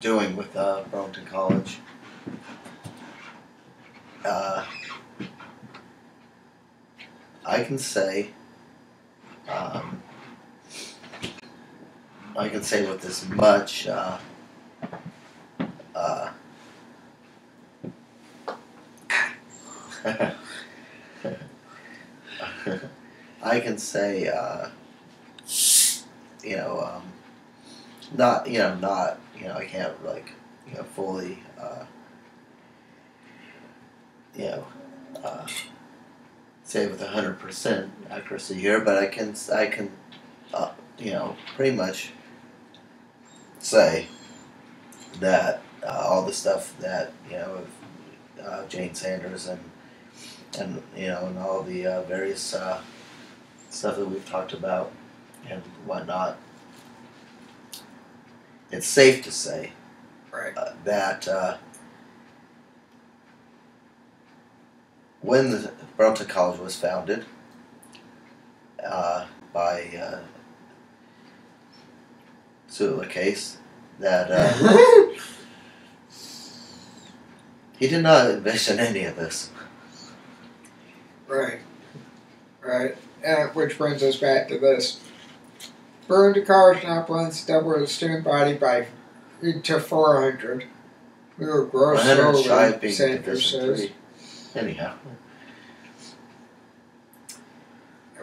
doing with Burlington College. Uh, I can say, um, I can say with this much. I can say, I can't fully, say with 100% accuracy here, but I can, pretty much say that all the stuff that Jane Sanders and all the various stuff that we've talked about and whatnot, it's safe to say that when the Burlington College was founded by Sula Case, that he did not envision any of this. Right. Which brings us back to this. Burlington College now plans to double its student body to 400. We will grow 100 shy of slowly, being Sanders Division says. 3. Anyhow.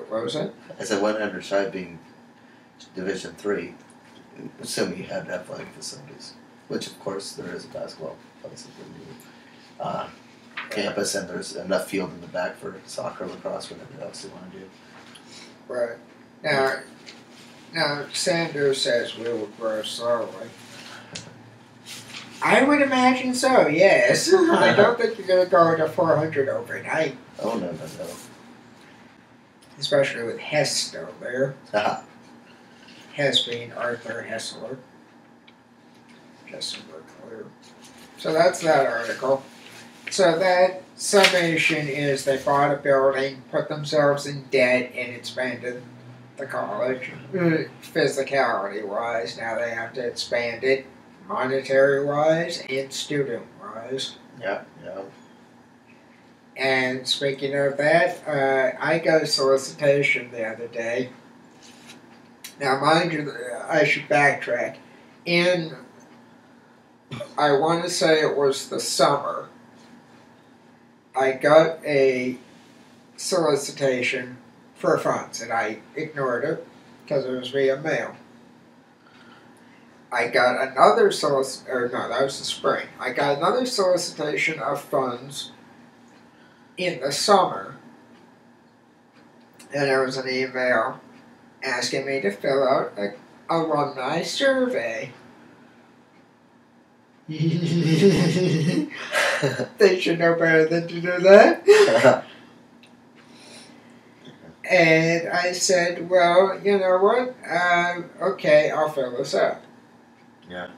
What was it? I said 100 shy of being Division 3, assuming you have athletic facilities, which of course there is a basketball place at the new campus, and there's enough field in the back for soccer, lacrosse, whatever else you want to do. Right. Now Sanders says we will grow slowly. I would imagine so, yes. I don't think you're going to go to 400 overnight. Oh, no. Especially with Hess still there. Haha. Hess being Arthur Hessler. Just so we're clear. So that's that article. So that summation is they bought a building, put themselves in debt, and expanded the college. Physicality-wise, now they have to expand it monetary-wise and student-wise. Yeah. And speaking of that, I got a solicitation the other day. Now, mind you, I should backtrack. I want to say it was the summer, I got a solicitation for funds, and I ignored it because it was via mail. I got another that was the spring. I got another solicitation of funds in the summer, and there was an email asking me to fill out an alumni survey. They should know better than to do that. And I said, well, you know what? Okay, I'll fill this out. Yeah.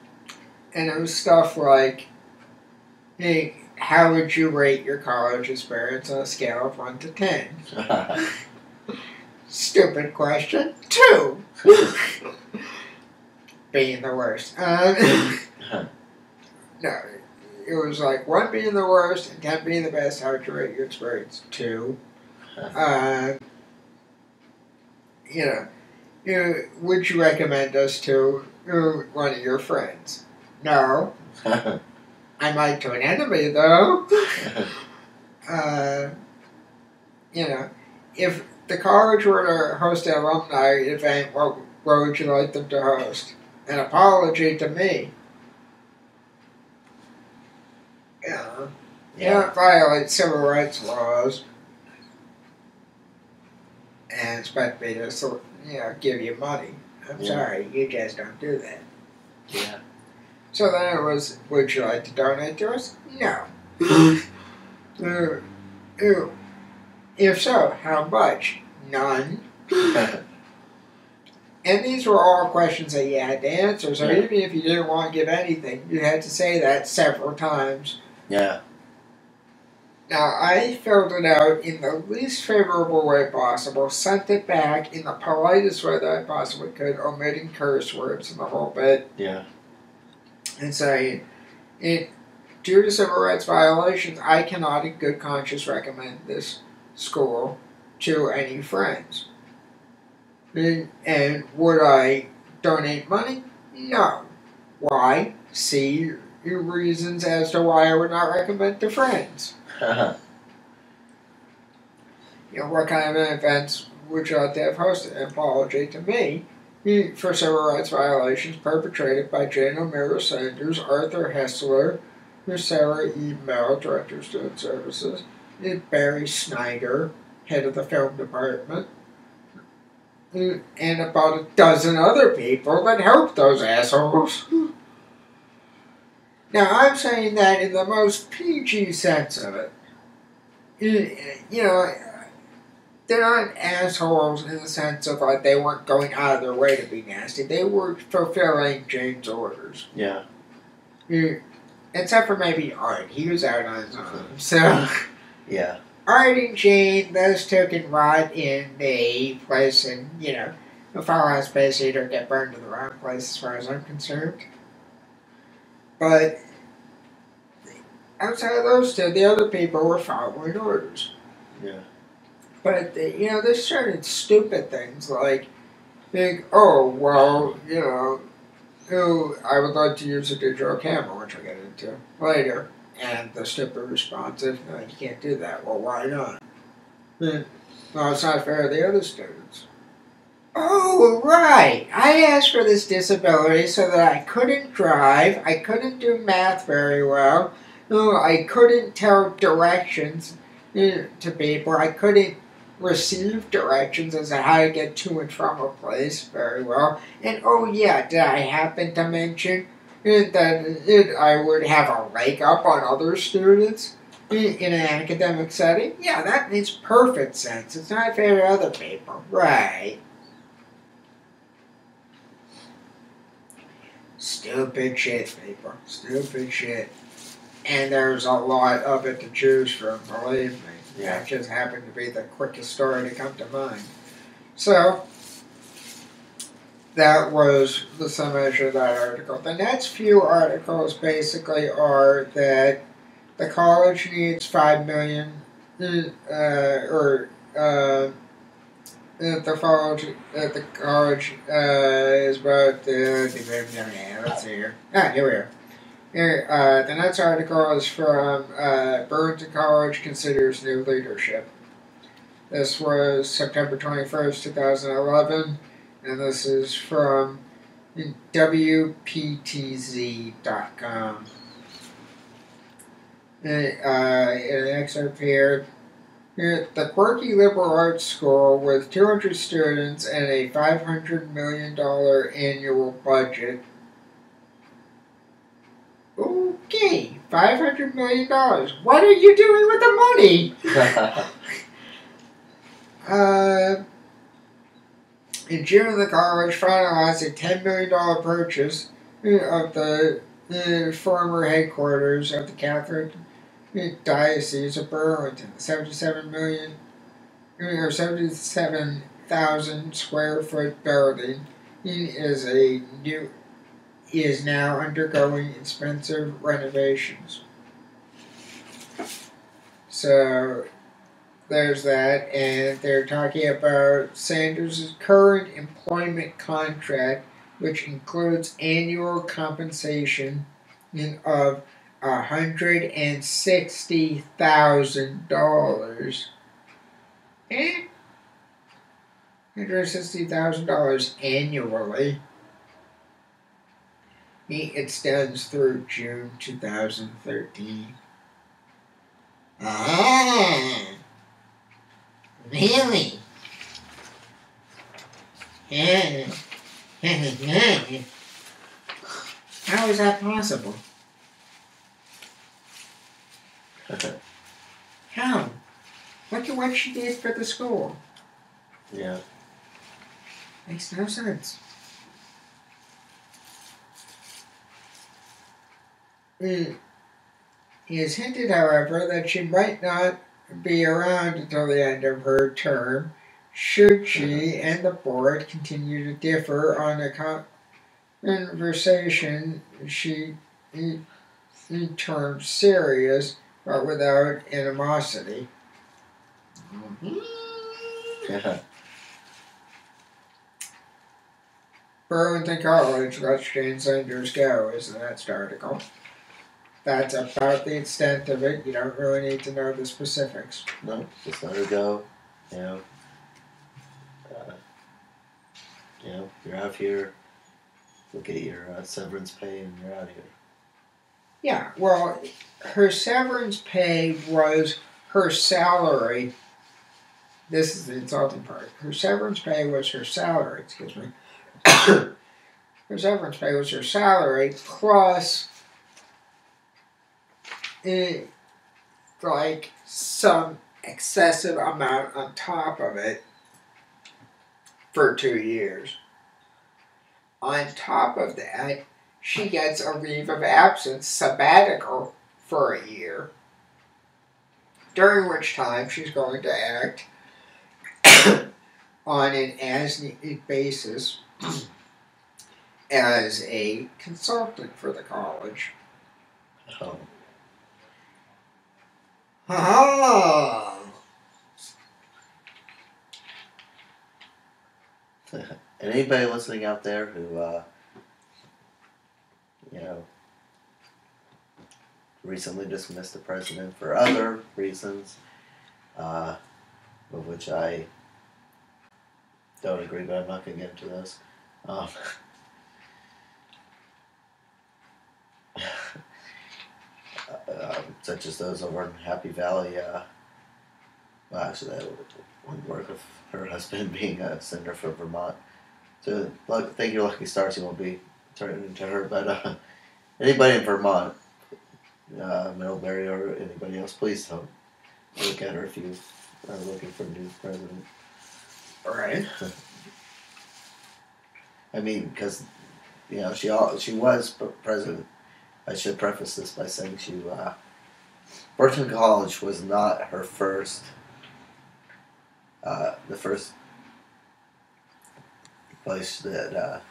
And it was stuff like, hey, how would you rate your college experience on a scale of 1 to 10? Stupid question. 2. Being the worst. No, it was like 1 being the worst and 10 being the best. How would you rate your experience? 2. Would you recommend us to one of your friends? No. I might to an enemy, though. If the college were to host an alumni event, what would you like them to host? An apology to me. Yeah, violate civil rights laws. And expect me to, give you money. I'm sorry, you just don't do that. Yeah. So then it was, would you like to donate to us? No. If so, how much? None. And these were all questions that you had to answer, so even if you didn't want to give anything, you had to say that several times. Yeah. Now, I filled it out in the least favorable way possible, sent it back in the politest way that I possibly could, omitting curse words and the whole bit. Yeah. and saying, due to civil rights violations, I cannot in good conscience recommend this school to any friends. And would I donate money? No. Why? See reasons as to why I would not recommend to friends. What kind of events would you like to have hosted? An apology to me for civil rights violations perpetrated by Jane O'Meara Sanders, Arthur Hessler, Sarah E. Mell, Director of Student Services, Barry Snyder, Head of the Film Department, and about a dozen other people that helped those assholes. Now, I'm saying that in the most PG sense of it. They're not assholes in the sense of like they weren't going out of their way to be nasty. They were fulfilling Jane's orders. Yeah. Except for maybe Art. He was out on his own. So, yeah. Art and Jane, those two can rot in the place and, a Fallout Space Heater get burned to the wrong place as far as I'm concerned. But outside of those two, the other people were following orders. Yeah. But, there's certain stupid things like, oh, well, I would like to use a digital camera, which I'll get into later. And the stupid response is, no, you can't do that. Well, why not? Well, it's not fair to the other students. Oh, right. I asked for this disability so that I couldn't drive, I couldn't do math very well, I couldn't tell directions to people, I couldn't receive directions as to how to get to and from a place very well. And oh yeah, did I happen to mention that I would have a leg up on other students in an academic setting? Yeah, that makes perfect sense. It's not fair to other people. Right. Stupid shit, people. Stupid shit. And there's a lot of it to choose from, believe me. Yeah. That just happened to be the quickest story to come to mind. So, that was the summation of that article. The next few articles basically are that the college needs $5 million, the college is about let's see here. Here we are. The next article is from Burlington College Considers New Leadership. This was September 21st, 2011, and this is from WPTZ.com. An excerpt here. The quirky liberal arts school with 200 students and a $500 million annual budget. Okay, $500 million. What are you doing with the money? In June, the college finalized a $10 million purchase of the former headquarters of the Catholic Diocese of Burlington. 77,000 square foot building is now undergoing expensive renovations. So there's that, and they're talking about Sanders' current employment contract, which includes annual compensation of $160,000. $160,000 annually. It extends through June 2013. Ah, really? Yeah. How is that possible? How? Look at what she did for the school. Yeah. Makes no sense. It is hinted, however, that she might not be around until the end of her term, should she and the board continue to differ on a conversation she he turned serious, but without animosity. Yeah. Burlington College lets Jane Sanders go is the next article. That's about the extent of it. You don't really need to know the specifics. No, just let her go. Uh, you're out of here. You'll get your severance pay, and you're out of here. Yeah, well, her severance pay was her salary. This is the insulting part. Her severance pay was her salary, excuse me. Her severance pay was her salary plus like some excessive amount on top of it for 2 years. On top of that, she gets a leave of absence sabbatical for a year, during which time she's going to act on an as-needed basis as a consultant for the college. Oh. And anybody listening out there who, recently dismissed the president for other reasons, with which I don't agree, but I'm not going to get into those. Such as those over in Happy Valley. Well, actually, that wouldn't work with her husband being a senator for Vermont. So, thank your lucky stars he won't be turning to her. But anybody in Vermont, Middlebury, or anybody else, please don't look at her if you are looking for a new president. Right. I mean, because she was president. I should preface this by saying Burton College was not her first. The first place that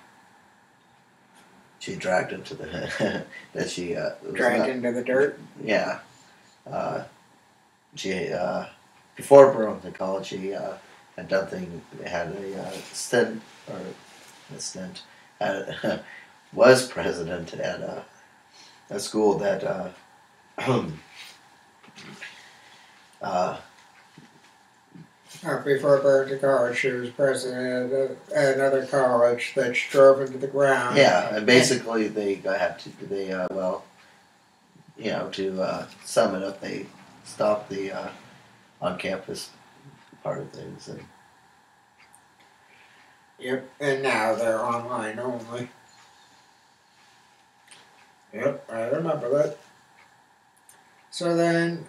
she dragged into the that she Dragged into the dirt. Yeah, she before Burlington College, she had done had a stint or a stint was president at a school that Before Burlington College, she was president at another college that she drove into the ground. Yeah, and basically to sum it up, they stopped the on-campus part of things. And yep, and now they're online only. Yep, I remember that. So then,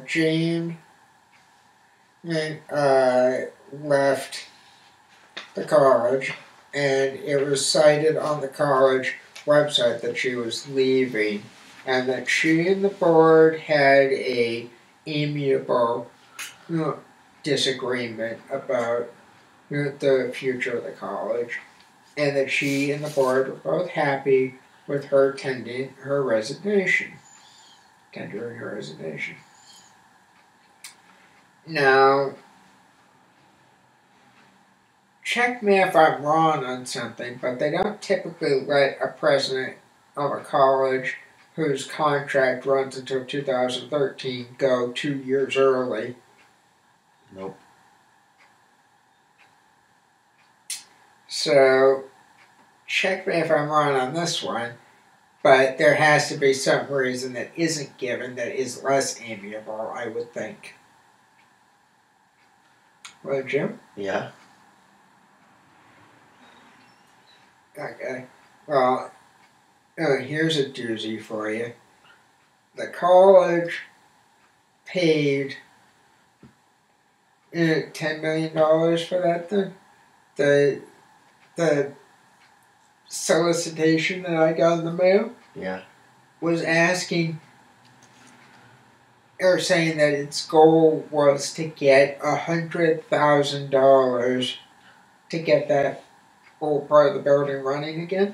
Jane left the college, and it was cited on the college website that she was leaving, and that she and the board had a amiable disagreement about the future of the college, and that she and the board were both happy with her tendering her resignation. Now, check me if I'm wrong on something, but they don't typically let a president of a college whose contract runs until 2013 go 2 years early. Nope. So, check me if I'm wrong on this one, but there has to be some reason that isn't given that is less amiable, I would think. Well, Jim? Yeah. Okay. Well, here's a doozy for you. The college paid $10 million for that thing. The solicitation that I got in the mail was asking or saying that its goal was to get $100,000 to get that old part of the building running again.